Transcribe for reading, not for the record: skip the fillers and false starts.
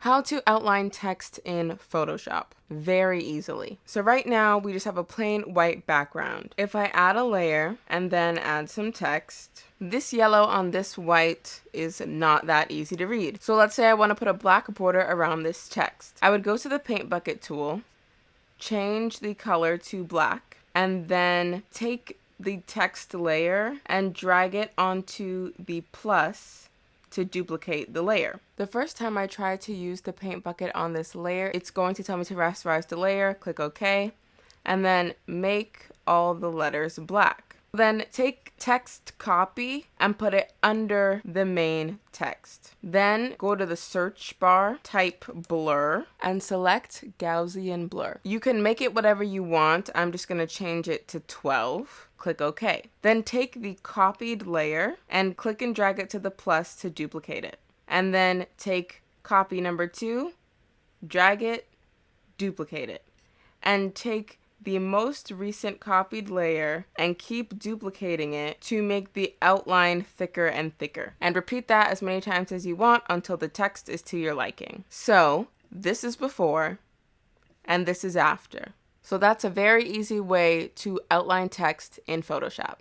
How to outline text in Photoshop very easily. So right now we just have a plain white background. If I add a layer and then add some text, this yellow on this white is not that easy to read. So let's say I want to put a black border around this text. I would go to the paint bucket tool, change the color to black, and then take the text layer and drag it onto the plus to duplicate the layer. The first time I try to use the paint bucket on this layer, it's going to tell me to rasterize the layer, click OK, and then make all the letters black. Then take text copy and put it under the main text. Then go to the search bar, type blur, and select Gaussian blur. You can make it whatever you want. I'm just going to change it to 12. Click OK. Then take the copied layer and click and drag it to the plus to duplicate it. And then take copy number 2, drag it, duplicate it. And take the most recent copied layer and keep duplicating it to make the outline thicker and thicker. And repeat that as many times as you want until the text is to your liking. So this is before and this is after. So that's a very easy way to outline text in Photoshop.